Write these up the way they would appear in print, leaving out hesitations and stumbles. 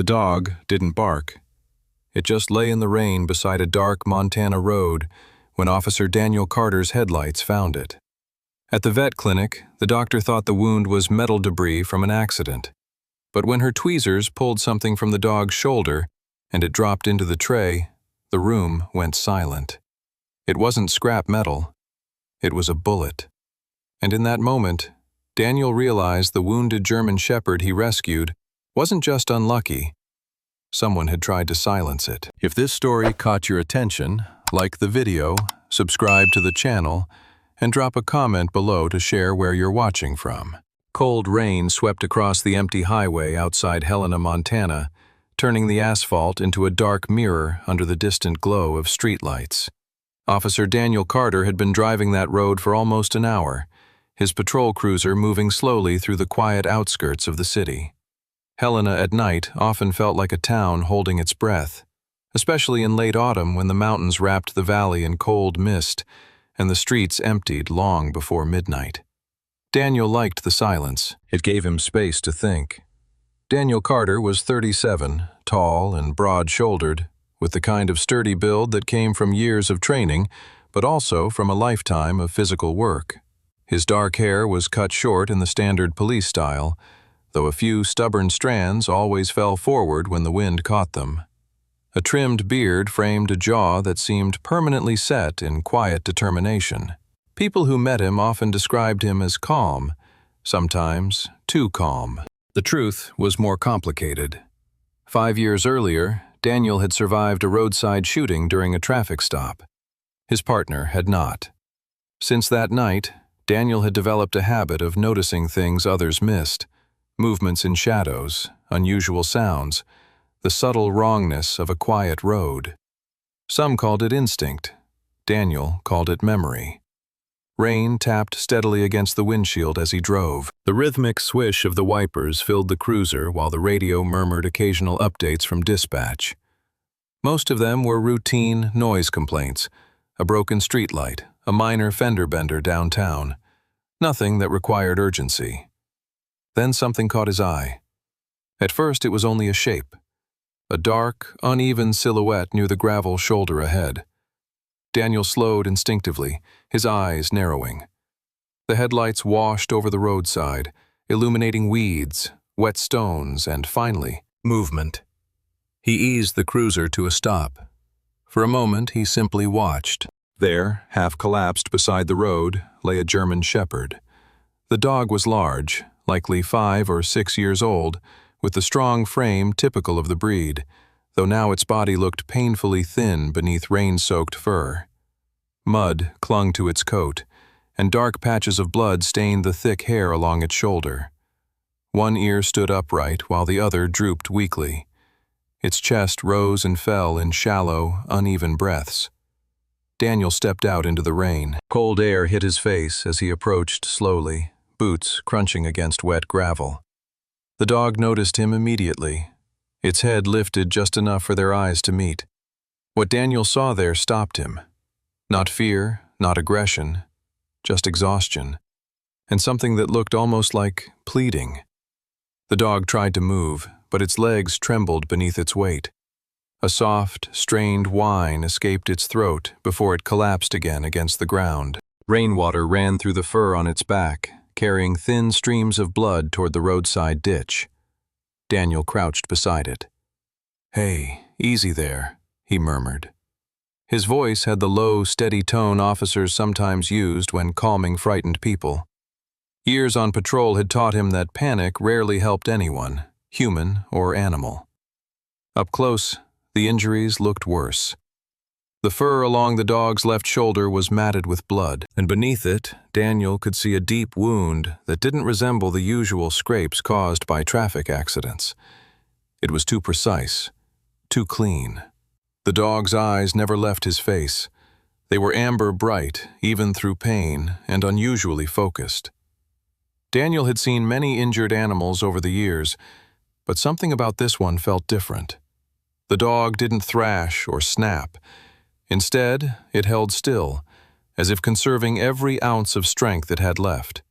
The dog didn't bark. It just lay in the rain beside a dark Montana road when Officer Daniel Carter's headlights found it. At the vet clinic, the doctor thought the wound was metal debris from an accident. But when her tweezers pulled something from the dog's shoulder and it dropped into the tray, the room went silent. It wasn't scrap metal. It was a bullet. And in that moment, Daniel realized the wounded German Shepherd he rescued wasn't just unlucky. Someone had tried to silence it. If this story caught your attention, like the video, subscribe to the channel, and drop a comment below to share where you're watching from. Cold rain swept across the empty highway outside Helena, Montana, turning the asphalt into a dark mirror under the distant glow of streetlights. Officer Daniel Carter had been driving that road for almost an hour, his patrol cruiser moving slowly through the quiet outskirts of the city. Helena at night often felt like a town holding its breath, especially in late autumn when the mountains wrapped the valley in cold mist and the streets emptied long before midnight. Daniel liked the silence. It gave him space to think. Daniel Carter was 37, tall and broad-shouldered, with the kind of sturdy build that came from years of training, but also from a lifetime of physical work. His dark hair was cut short in the standard police style, though a few stubborn strands always fell forward when the wind caught them. A trimmed beard framed a jaw that seemed permanently set in quiet determination. People who met him often described him as calm, sometimes too calm. The truth was more complicated. 5 years earlier, Daniel had survived a roadside shooting during a traffic stop. His partner had not. Since that night, Daniel had developed a habit of noticing things others missed: movements in shadows, unusual sounds, the subtle wrongness of a quiet road. Some called it instinct. Daniel called it memory. Rain tapped steadily against the windshield as he drove. The rhythmic swish of the wipers filled the cruiser while the radio murmured occasional updates from dispatch. Most of them were routine noise complaints: a broken streetlight, a minor fender bender downtown. Nothing that required urgency. Then something caught his eye. At first it was only a shape, a dark, uneven silhouette near the gravel shoulder ahead. Daniel slowed instinctively, his eyes narrowing. The headlights washed over the roadside, illuminating weeds, wet stones, and finally, movement. He eased the cruiser to a stop. For a moment he simply watched. There, half collapsed beside the road, lay a German Shepherd. The dog was large, likely 5 or 6 years old, with the strong frame typical of the breed, though now its body looked painfully thin beneath rain-soaked fur. Mud clung to its coat, and dark patches of blood stained the thick hair along its shoulder. One ear stood upright while the other drooped weakly. Its chest rose and fell in shallow, uneven breaths. Daniel stepped out into the rain. Cold air hit his face as he approached slowly, boots crunching against wet gravel. The dog noticed him immediately. Its head lifted just enough for their eyes to meet. What Daniel saw there stopped him. Not fear, not aggression, just exhaustion, and something that looked almost like pleading. The dog tried to move, but its legs trembled beneath its weight. A soft, strained whine escaped its throat before it collapsed again against the ground. Rainwater ran through the fur on its back, carrying thin streams of blood toward the roadside ditch. Daniel crouched beside it. "Hey, easy there," he murmured. His voice had the low, steady tone officers sometimes used when calming frightened people. Years on patrol had taught him that panic rarely helped anyone, human or animal. Up close, the injuries looked worse. The fur along the dog's left shoulder was matted with blood, and beneath it, Daniel could see a deep wound that didn't resemble the usual scrapes caused by traffic accidents. It was too precise, too clean. The dog's eyes never left his face. They were amber bright, even through pain, and unusually focused. Daniel had seen many injured animals over the years, but something about this one felt different. The dog didn't thrash or snap. Instead, it held still, as if conserving every ounce of strength it had left.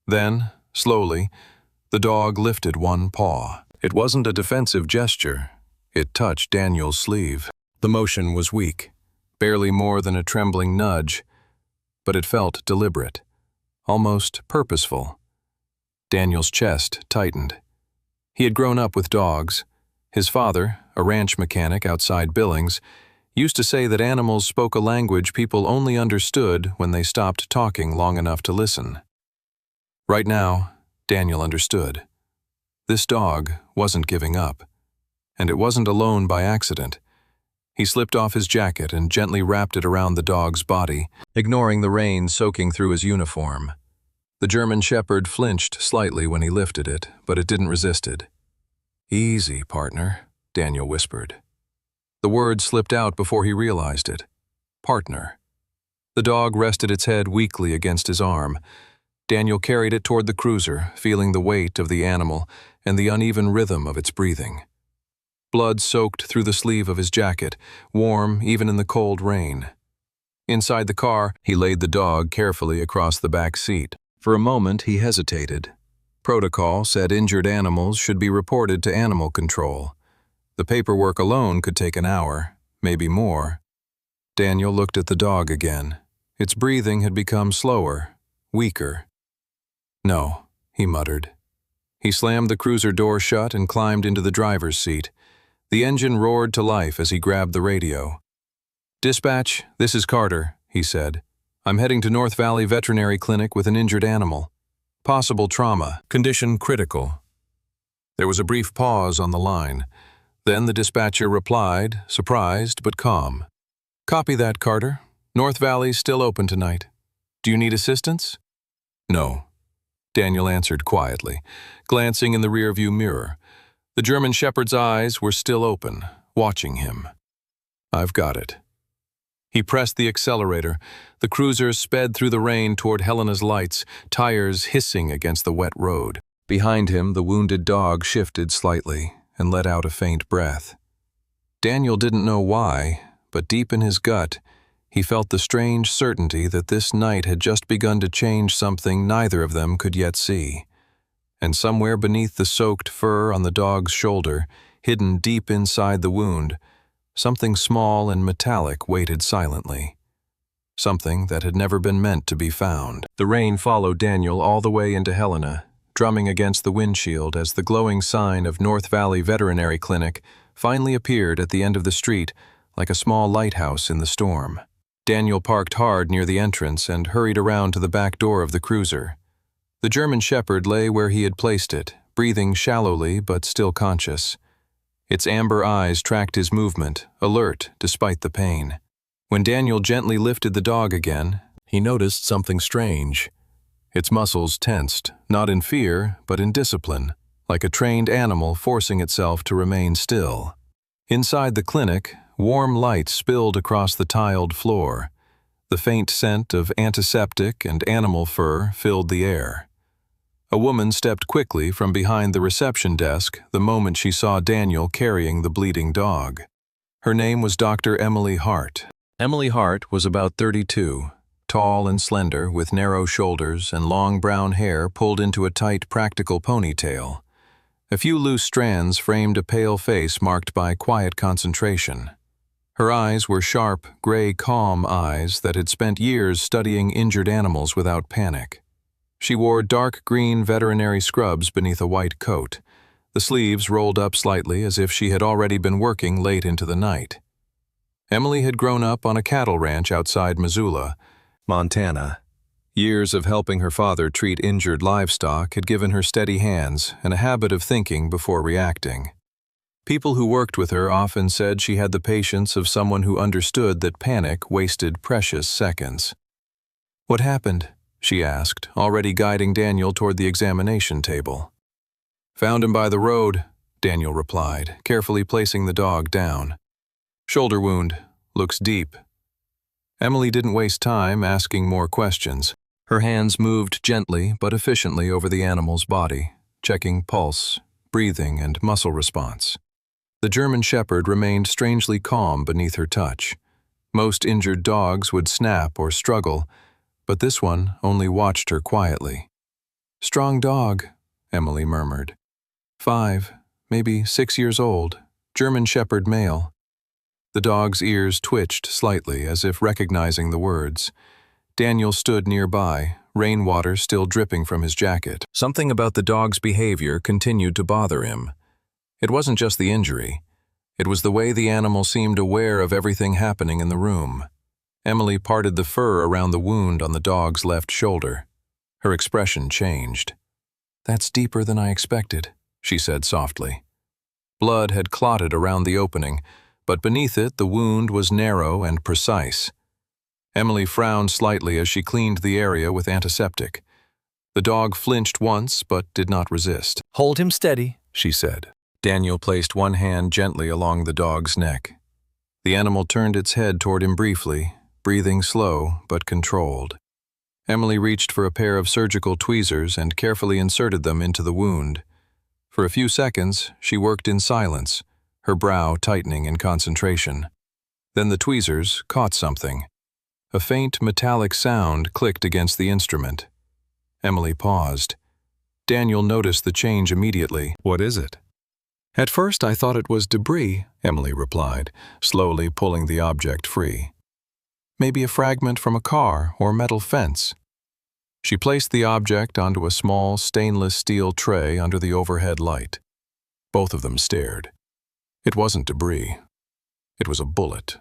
Then, slowly, the dog lifted one paw. It wasn't a defensive gesture. It touched Daniel's sleeve. The motion was weak, barely more than a trembling nudge, but it felt deliberate, almost purposeful. Daniel's chest tightened. He had grown up with dogs. His father, a ranch mechanic outside Billings, used to say that animals spoke a language people only understood when they stopped talking long enough to listen. Right now, Daniel understood. This dog wasn't giving up, and it wasn't alone by accident. He slipped off his jacket and gently wrapped it around the dog's body, ignoring the rain soaking through his uniform. The German Shepherd flinched slightly when he lifted it, but it didn't resist it. "Easy, partner," Daniel whispered. The word slipped out before he realized it. Partner. The dog rested its head weakly against his arm. Daniel carried it toward the cruiser, feeling the weight of the animal and the uneven rhythm of its breathing. Blood soaked through the sleeve of his jacket, warm even in the cold rain. Inside the car, he laid the dog carefully across the back seat. For a moment, he hesitated. Protocol said injured animals should be reported to animal control. The paperwork alone could take an hour, maybe more. Daniel looked at the dog again. Its breathing had become slower, weaker. "No," he muttered. He slammed the cruiser door shut and climbed into the driver's seat. The engine roared to life as he grabbed the radio. "Dispatch, this is Carter," he said. "I'm heading to North Valley Veterinary Clinic with an injured animal. Possible trauma, condition critical." There was a brief pause on the line. Then the dispatcher replied, surprised but calm. "Copy that, Carter. North Valley's still open tonight. Do you need assistance?" "No," Daniel answered quietly, glancing in the rearview mirror. The German Shepherd's eyes were still open, watching him. "I've got it." He pressed the accelerator. The cruiser sped through the rain toward Helena's lights, tires hissing against the wet road. Behind him, the wounded dog shifted slightly and let out a faint breath. Daniel didn't know why, but deep in his gut, he felt the strange certainty that this night had just begun to change something neither of them could yet see. And somewhere beneath the soaked fur on the dog's shoulder, hidden deep inside the wound, something small and metallic waited silently. Something that had never been meant to be found. The rain followed Daniel all the way into Helena, drumming against the windshield as the glowing sign of North Valley Veterinary Clinic finally appeared at the end of the street like a small lighthouse in the storm. Daniel parked hard near the entrance and hurried around to the back door of the cruiser. The German Shepherd lay where he had placed it, breathing shallowly but still conscious. Its amber eyes tracked his movement, alert despite the pain. When Daniel gently lifted the dog again, he noticed something strange. Its muscles tensed, not in fear, but in discipline, like a trained animal forcing itself to remain still. Inside the clinic, warm light spilled across the tiled floor. The faint scent of antiseptic and animal fur filled the air. A woman stepped quickly from behind the reception desk the moment she saw Daniel carrying the bleeding dog. Her name was Dr. Emily Hart. Emily Hart was about 32. Tall and slender, with narrow shoulders and long brown hair pulled into a tight, practical ponytail. A few loose strands framed a pale face marked by quiet concentration. Her eyes were sharp, gray, calm eyes that had spent years studying injured animals without panic. She wore dark green veterinary scrubs beneath a white coat, the sleeves rolled up slightly as if she had already been working late into the night. Emily had grown up on a cattle ranch outside Missoula, Montana. Years of helping her father treat injured livestock had given her steady hands and a habit of thinking before reacting. People who worked with her often said she had the patience of someone who understood that panic wasted precious seconds. "What happened?" she asked, already guiding Daniel toward the examination table. "Found him by the road," Daniel replied, carefully placing the dog down. "Shoulder wound. Looks deep." Emily didn't waste time asking more questions. Her hands moved gently but efficiently over the animal's body, checking pulse, breathing, and muscle response. The German Shepherd remained strangely calm beneath her touch. Most injured dogs would snap or struggle, but this one only watched her quietly. "Strong dog," Emily murmured. 5, maybe 6 years old, German Shepherd male. The dog's ears twitched slightly as if recognizing the words. Daniel stood nearby, rainwater still dripping from his jacket. Something about the dog's behavior continued to bother him. It wasn't just the injury. It was the way the animal seemed aware of everything happening in the room. Emily parted the fur around the wound on the dog's left shoulder. Her expression changed. "That's deeper than I expected," she said softly. Blood had clotted around the opening, but beneath it the wound was narrow and precise. Emily frowned slightly as she cleaned the area with antiseptic. The dog flinched once but did not resist. "Hold him steady," she said. Daniel placed one hand gently along the dog's neck. The animal turned its head toward him briefly, breathing slow but controlled. Emily reached for a pair of surgical tweezers and carefully inserted them into the wound. For a few seconds, she worked in silence, her brow tightening in concentration. Then the tweezers caught something. A faint metallic sound clicked against the instrument. Emily paused. Daniel noticed the change immediately. "What is it?" "At first I thought it was debris," Emily replied, slowly pulling the object free. "Maybe a fragment from a car or metal fence." She placed the object onto a small stainless steel tray under the overhead light. Both of them stared. It wasn't debris. It was a bullet.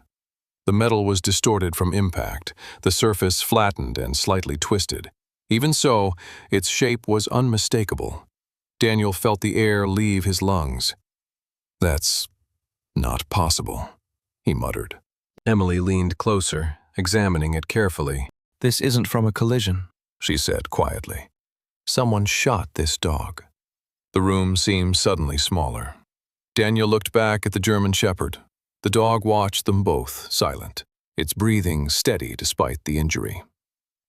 The metal was distorted from impact, the surface flattened and slightly twisted. Even so, its shape was unmistakable. Daniel felt the air leave his lungs. "That's not possible," he muttered. Emily leaned closer, examining it carefully. "This isn't from a collision," she said quietly. "Someone shot this dog." The room seemed suddenly smaller. Daniel looked back at the German Shepherd. The dog watched them both, silent, its breathing steady despite the injury.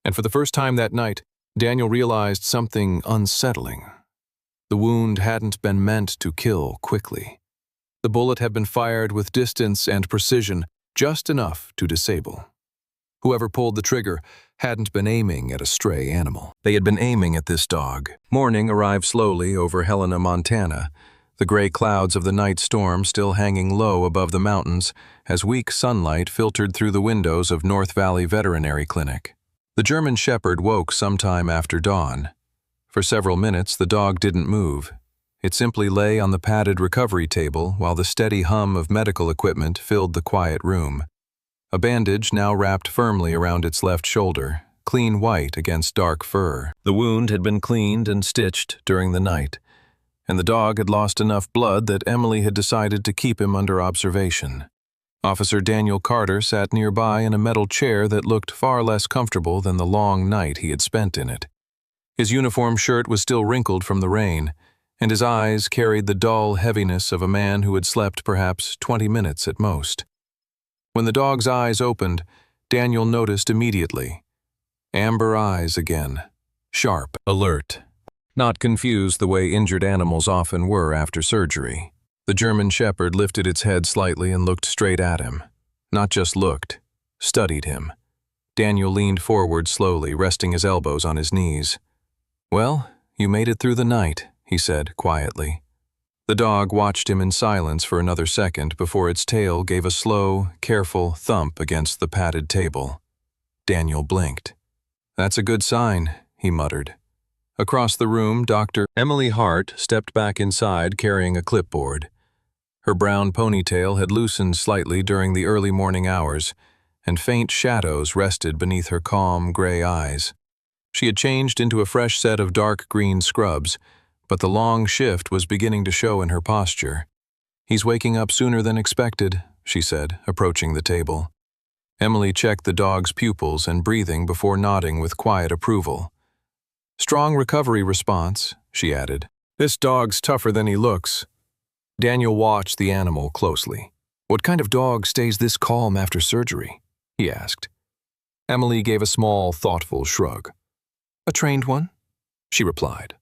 And for the first time that night, Daniel realized something unsettling. The wound hadn't been meant to kill quickly. The bullet had been fired with distance and precision, just enough to disable. Whoever pulled the trigger hadn't been aiming at a stray animal. They had been aiming at this dog. Morning arrived slowly over Helena, Montana, the gray clouds of the night storm still hanging low above the mountains as weak sunlight filtered through the windows of North Valley Veterinary Clinic. The German Shepherd woke sometime after dawn. For several minutes, the dog didn't move. It simply lay on the padded recovery table while the steady hum of medical equipment filled the quiet room. A bandage now wrapped firmly around its left shoulder, clean white against dark fur. The wound had been cleaned and stitched during the night, and the dog had lost enough blood that Emily had decided to keep him under observation. Officer Daniel Carter sat nearby in a metal chair that looked far less comfortable than the long night he had spent in it. His uniform shirt was still wrinkled from the rain, and his eyes carried the dull heaviness of a man who had slept perhaps 20 minutes at most. When the dog's eyes opened, Daniel noticed immediately. Amber eyes again, sharp, alert, not confused the way injured animals often were after surgery. The German Shepherd lifted its head slightly and looked straight at him. Not just looked, studied him. Daniel leaned forward slowly, resting his elbows on his knees. "Well, you made it through the night," he said quietly. The dog watched him in silence for another second before its tail gave a slow, careful thump against the padded table. Daniel blinked. "That's a good sign," he muttered. Across the room, Dr. Emily Hart stepped back inside carrying a clipboard. Her brown ponytail had loosened slightly during the early morning hours, and faint shadows rested beneath her calm, gray eyes. She had changed into a fresh set of dark green scrubs, but the long shift was beginning to show in her posture. "He's waking up sooner than expected," she said, approaching the table. Emily checked the dog's pupils and breathing before nodding with quiet approval. "Strong recovery response," she added. "This dog's tougher than he looks." Daniel watched the animal closely. "What kind of dog stays this calm after surgery?" he asked. Emily gave a small, thoughtful shrug. "A trained one," she replied.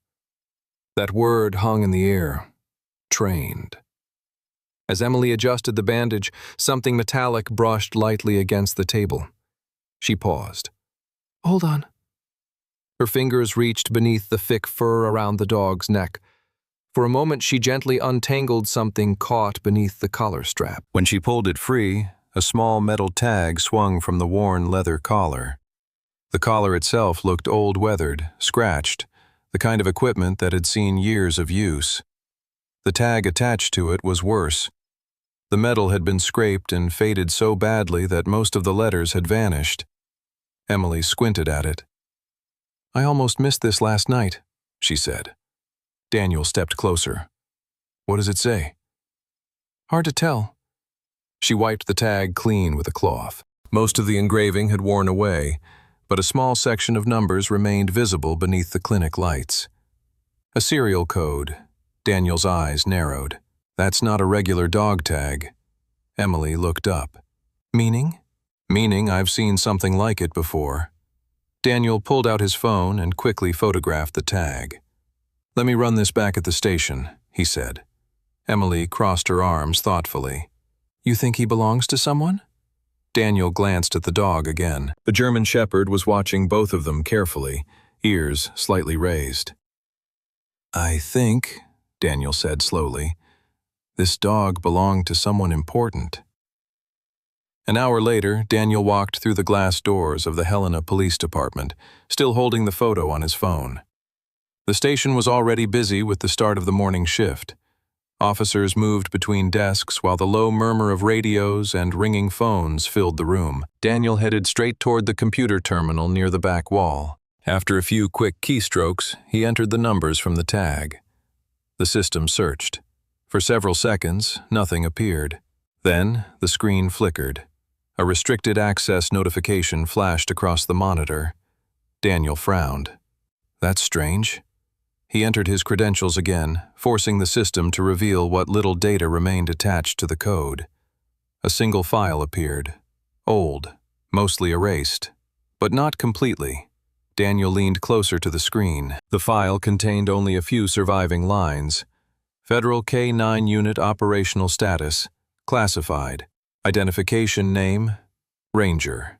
That word hung in the air. Trained. As Emily adjusted the bandage, something metallic brushed lightly against the table. She paused. "Hold on." Her fingers reached beneath the thick fur around the dog's neck. For a moment, she gently untangled something caught beneath the collar strap. When she pulled it free, a small metal tag swung from the worn leather collar. The collar itself looked old-weathered, scratched, the kind of equipment that had seen years of use. The tag attached to it was worse. The metal had been scraped and faded so badly that most of the letters had vanished. Emily squinted at it. "I almost missed this last night," she said. Daniel stepped closer. "What does it say?" "Hard to tell." She wiped the tag clean with a cloth. Most of the engraving had worn away, but a small section of numbers remained visible beneath the clinic lights. A serial code. Daniel's eyes narrowed. "That's not a regular dog tag." Emily looked up. "Meaning?" "Meaning I've seen something like it before." Daniel pulled out his phone and quickly photographed the tag. "Let me run this back at the station," he said. Emily crossed her arms thoughtfully. "You think he belongs to someone?" Daniel glanced at the dog again. The German Shepherd was watching both of them carefully, ears slightly raised. "I think," Daniel said slowly, "this dog belonged to someone important." An hour later, Daniel walked through the glass doors of the Helena Police Department, still holding the photo on his phone. The station was already busy with the start of the morning shift. Officers moved between desks while the low murmur of radios and ringing phones filled the room. Daniel headed straight toward the computer terminal near the back wall. After a few quick keystrokes, he entered the numbers from the tag. The system searched. For several seconds, nothing appeared. Then, the screen flickered. A restricted access notification flashed across the monitor. Daniel frowned. "That's strange." He entered his credentials again, forcing the system to reveal what little data remained attached to the code. A single file appeared. Old, mostly erased, but not completely. Daniel leaned closer to the screen. The file contained only a few surviving lines. Federal K-9 Unit Operational Status, Classified. Identification Name, Ranger.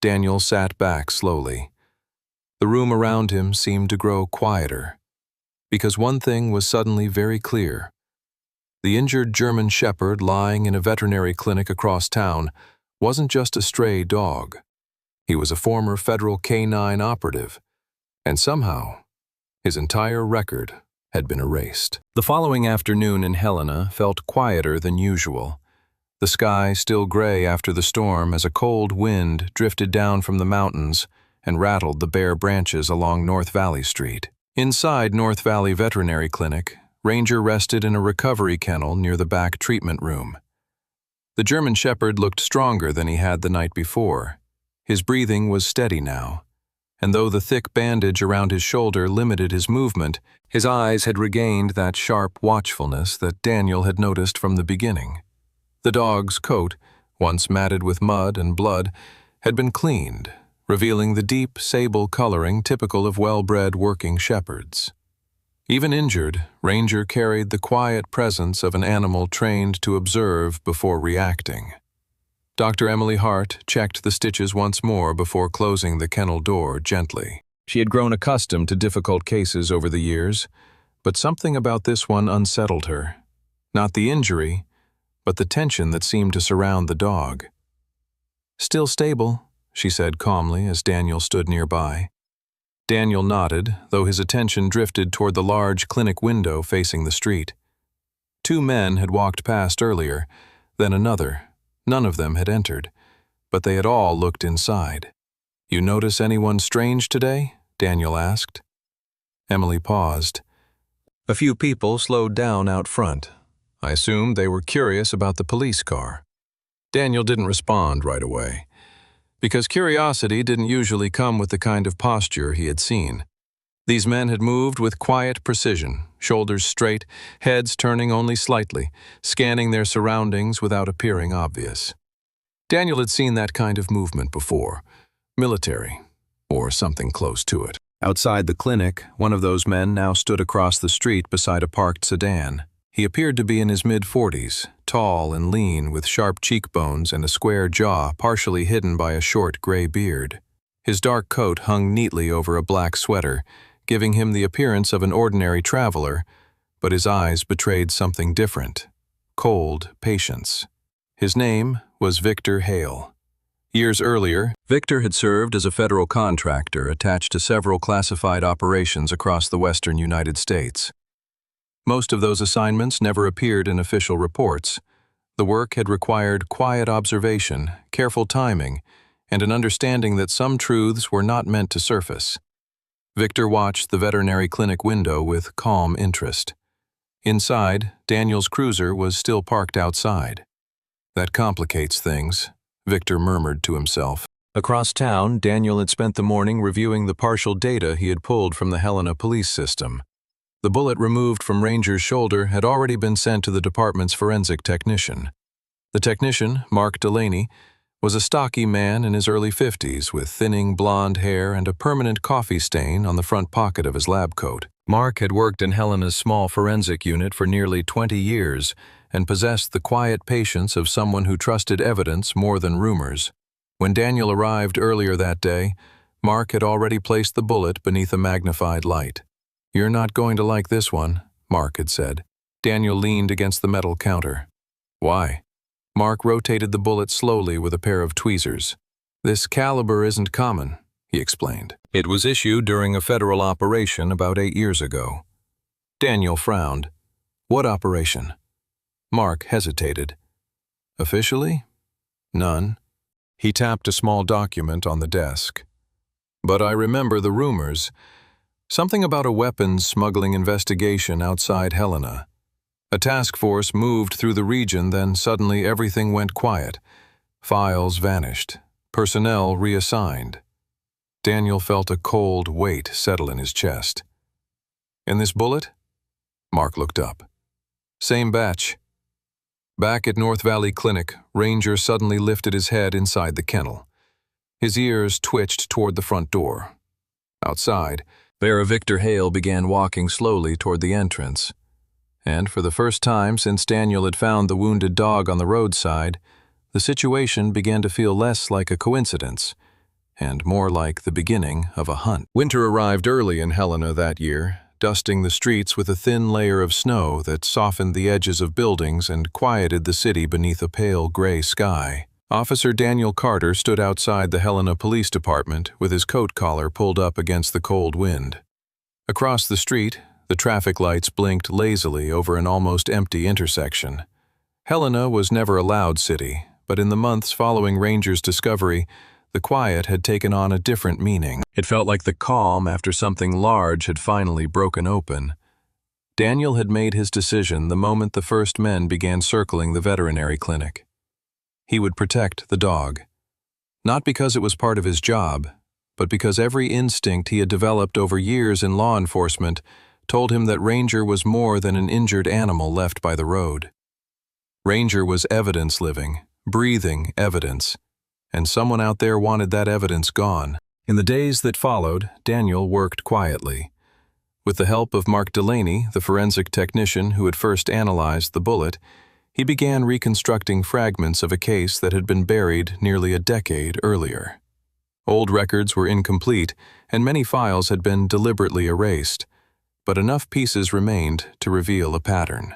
Daniel sat back slowly. The room around him seemed to grow quieter. Because one thing was suddenly very clear. The injured German Shepherd lying in a veterinary clinic across town wasn't just a stray dog. He was a former federal K-9 operative, and somehow, his entire record had been erased. The following afternoon in Helena felt quieter than usual. The sky still gray after the storm as a cold wind drifted down from the mountains and rattled the bare branches along North Valley Street. Inside North Valley Veterinary Clinic, Ranger rested in a recovery kennel near the back treatment room. The German Shepherd looked stronger than he had the night before. His breathing was steady now, and though the thick bandage around his shoulder limited his movement, his eyes had regained that sharp watchfulness that Daniel had noticed from the beginning. The dog's coat, once matted with mud and blood, had been cleaned, revealing the deep sable coloring typical of well-bred working shepherds. Even injured, Ranger carried the quiet presence of an animal trained to observe before reacting. Dr. Emily Hart checked the stitches once more before closing the kennel door gently. She had grown accustomed to difficult cases over the years, but something about this one unsettled her. Not the injury, but the tension that seemed to surround the dog. "Still stable," she said calmly as Daniel stood nearby. Daniel nodded, though his attention drifted toward the large clinic window facing the street. Two men had walked past earlier, then another. None of them had entered, but they had all looked inside. "You notice anyone strange today?" Daniel asked. Emily paused. "A few people slowed down out front. I assumed they were curious about the police car." Daniel didn't respond right away, because curiosity didn't usually come with the kind of posture he had seen. These men had moved with quiet precision, shoulders straight, heads turning only slightly, scanning their surroundings without appearing obvious. Daniel had seen that kind of movement before, military, or something close to it. Outside the clinic, one of those men now stood across the street beside a parked sedan. He appeared to be in his mid-40s, tall and lean with sharp cheekbones and a square jaw partially hidden by a short gray beard. His dark coat hung neatly over a black sweater, giving him the appearance of an ordinary traveler, but his eyes betrayed something different: cold patience. His name was Victor Hale. Years earlier, Victor had served as a federal contractor attached to several classified operations across the western United States. Most of those assignments never appeared in official reports. The work had required quiet observation, careful timing, and an understanding that some truths were not meant to surface. Victor watched the veterinary clinic window with calm interest. Inside, Daniel's cruiser was still parked outside. "That complicates things," Victor murmured to himself. Across town, Daniel had spent the morning reviewing the partial data he had pulled from the Helena police system. The bullet removed from Ranger's shoulder had already been sent to the department's forensic technician. The technician, Mark Delaney, was a stocky man in his early 50s with thinning blonde hair and a permanent coffee stain on the front pocket of his lab coat. Mark had worked in Helena's small forensic unit for nearly 20 years and possessed the quiet patience of someone who trusted evidence more than rumors. When Daniel arrived earlier that day, Mark had already placed the bullet beneath a magnified light. "You're not going to like this one," Mark had said. Daniel leaned against the metal counter. "Why?" Mark rotated the bullet slowly with a pair of tweezers. "This caliber isn't common," he explained. "It was issued during a federal operation about 8 years ago." Daniel frowned. "What operation?" Mark hesitated. "Officially? None." He tapped a small document on the desk. "But I remember the rumors. Something about a weapons smuggling investigation outside Helena. A task force moved through the region, then suddenly everything went quiet. Files vanished. Personnel reassigned." Daniel felt a cold weight settle in his chest. "In this bullet?" Mark looked up. "Same batch." Back at North Valley Clinic, Ranger suddenly lifted his head inside the kennel. His ears twitched toward the front door. Outside, Victor Hale began walking slowly toward the entrance. And for the first time since Daniel had found the wounded dog on the roadside, the situation began to feel less like a coincidence and more like the beginning of a hunt. Winter arrived early in Helena that year, dusting the streets with a thin layer of snow that softened the edges of buildings and quieted the city beneath a pale gray sky. Officer Daniel Carter stood outside the Helena Police Department with his coat collar pulled up against the cold wind. Across the street, the traffic lights blinked lazily over an almost empty intersection. Helena was never a loud city, but in the months following Ranger's discovery, the quiet had taken on a different meaning. It felt like the calm after something large had finally broken open. Daniel had made his decision the moment the first men began circling the veterinary clinic. He would protect the dog. Not because it was part of his job, but because every instinct he had developed over years in law enforcement told him that Ranger was more than an injured animal left by the road. Ranger was evidence living, breathing evidence, and someone out there wanted that evidence gone. In the days that followed, Daniel worked quietly. With the help of Mark Delaney, the forensic technician who had first analyzed the bullet, he began reconstructing fragments of a case that had been buried nearly a decade earlier. Old records were incomplete, and many files had been deliberately erased, but enough pieces remained to reveal a pattern.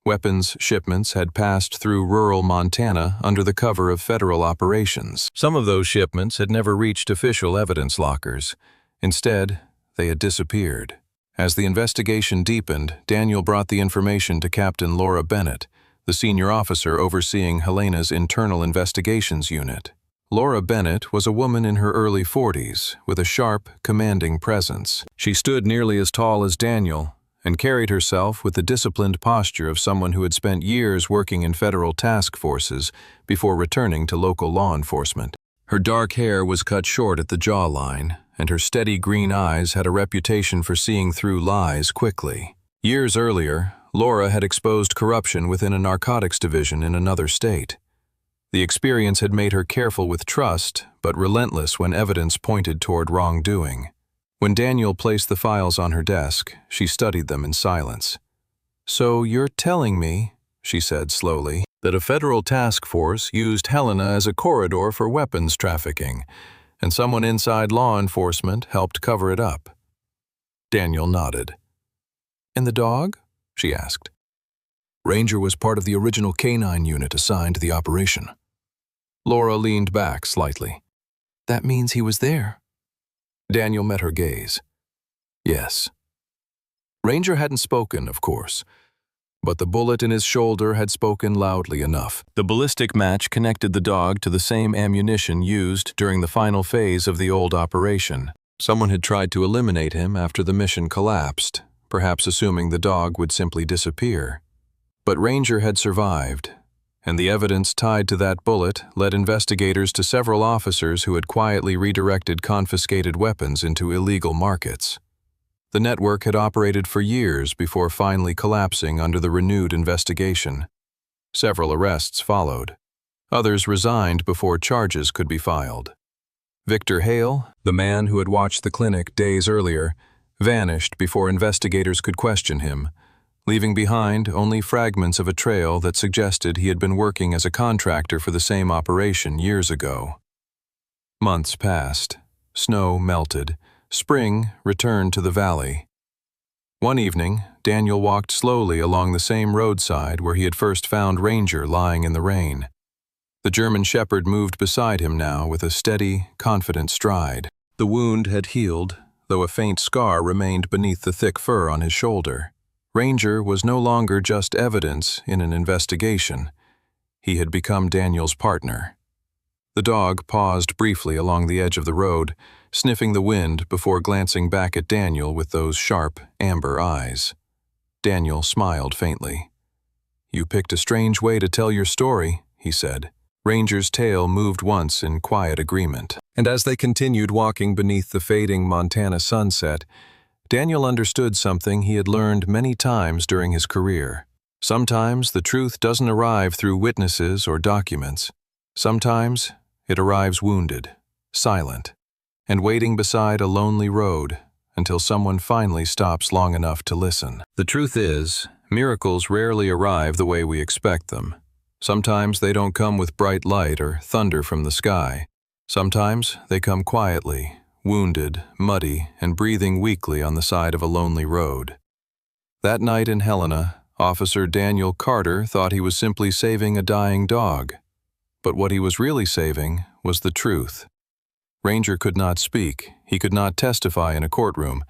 Weapons shipments had passed through rural Montana under the cover of federal operations. Some of those shipments had never reached official evidence lockers. Instead, they had disappeared. As the investigation deepened, Daniel brought the information to Captain Laura Bennett, the senior officer overseeing Helena's internal investigations unit. Laura Bennett was a woman in her early 40s, with a sharp, commanding presence. She stood nearly as tall as Daniel and carried herself with the disciplined posture of someone who had spent years working in federal task forces before returning to local law enforcement. Her dark hair was cut short at the jawline, and her steady green eyes had a reputation for seeing through lies quickly. Years earlier, Laura had exposed corruption within a narcotics division in another state. The experience had made her careful with trust, but relentless when evidence pointed toward wrongdoing. When Daniel placed the files on her desk, she studied them in silence. "So you're telling me," she said slowly, "that a federal task force used Helena as a corridor for weapons trafficking, and someone inside law enforcement helped cover it up." Daniel nodded. "And the dog?" she asked. Ranger was part of the original canine unit assigned to the operation. Laura leaned back slightly. That means he was there. Daniel met her gaze. Yes. Ranger hadn't spoken, of course, but the bullet in his shoulder had spoken loudly enough. The ballistic match connected the dog to the same ammunition used during the final phase of the old operation. Someone had tried to eliminate him after the mission collapsed, perhaps assuming the dog would simply disappear. But Ranger had survived, and the evidence tied to that bullet led investigators to several officers who had quietly redirected confiscated weapons into illegal markets. The network had operated for years before finally collapsing under the renewed investigation. Several arrests followed. Others resigned before charges could be filed. Victor Hale, the man who had watched the clinic days earlier, vanished before investigators could question him, leaving behind only fragments of a trail that suggested he had been working as a contractor for the same operation years ago. Months passed. Snow melted. Spring returned to the valley. One evening, Daniel walked slowly along the same roadside where he had first found Ranger lying in the rain. The German shepherd moved beside him now with a steady, confident stride. The wound had healed, though a faint scar remained beneath the thick fur on his shoulder. Ranger was no longer just evidence in an investigation. He had become Daniel's partner. The dog paused briefly along the edge of the road, sniffing the wind before glancing back at Daniel with those sharp, amber eyes. Daniel smiled faintly. "You picked a strange way to tell your story," he said. Ranger's tail moved once in quiet agreement. And as they continued walking beneath the fading Montana sunset, Daniel understood something he had learned many times during his career. Sometimes the truth doesn't arrive through witnesses or documents. Sometimes it arrives wounded, silent, and waiting beside a lonely road until someone finally stops long enough to listen. The truth is, miracles rarely arrive the way we expect them. Sometimes they don't come with bright light or thunder from the sky. Sometimes they come quietly, wounded, muddy, and breathing weakly on the side of a lonely road. That night in Helena, Officer Daniel Carter thought he was simply saving a dying dog. But what he was really saving was the truth. Ranger could not speak, he could not testify in a courtroom,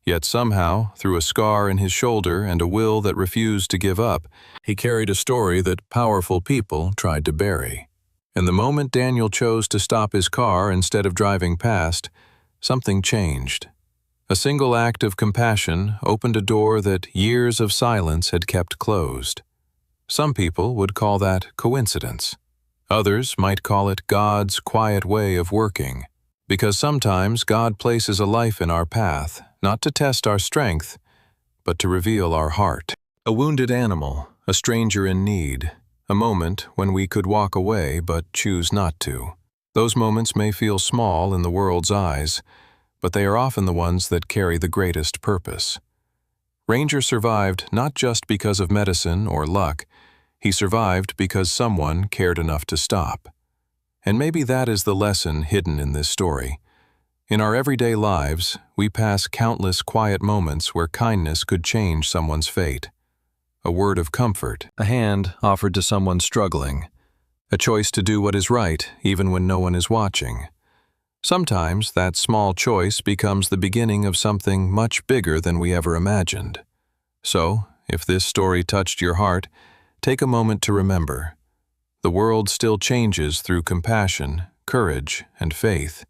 yet somehow, through a scar in his shoulder and a will that refused to give up, he carried a story that powerful people tried to bury. And the moment Daniel chose to stop his car instead of driving past, something changed. A single act of compassion opened a door that years of silence had kept closed. Some people would call that coincidence. Others might call it God's quiet way of working, because sometimes God places a life in our path, not to test our strength, but to reveal our heart. A wounded animal, a stranger in need, a moment when we could walk away but choose not to. Those moments may feel small in the world's eyes, but they are often the ones that carry the greatest purpose. Ranger survived not just because of medicine or luck. He survived because someone cared enough to stop. And maybe that is the lesson hidden in this story. In our everyday lives, we pass countless quiet moments where kindness could change someone's fate. A word of comfort, a hand offered to someone struggling, a choice to do what is right even when no one is watching. Sometimes that small choice becomes the beginning of something much bigger than we ever imagined. So, if this story touched your heart, take a moment to remember. The world still changes through compassion, courage, and faith.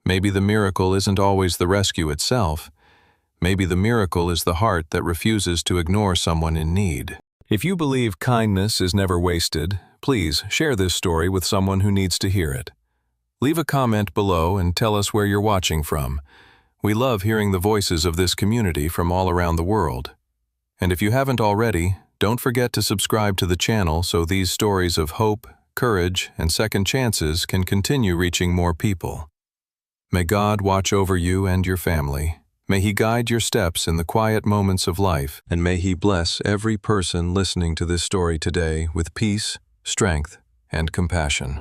Maybe the miracle isn't always the rescue itself. Maybe the miracle is the heart that refuses to ignore someone in need. If you believe kindness is never wasted, please share this story with someone who needs to hear it. Leave a comment below and tell us where you're watching from. We love hearing the voices of this community from all around the world. And if you haven't already, don't forget to subscribe to the channel so these stories of hope, courage, and second chances can continue reaching more people. May God watch over you and your family. May He guide your steps in the quiet moments of life, and may He bless every person listening to this story today with peace, strength, and compassion.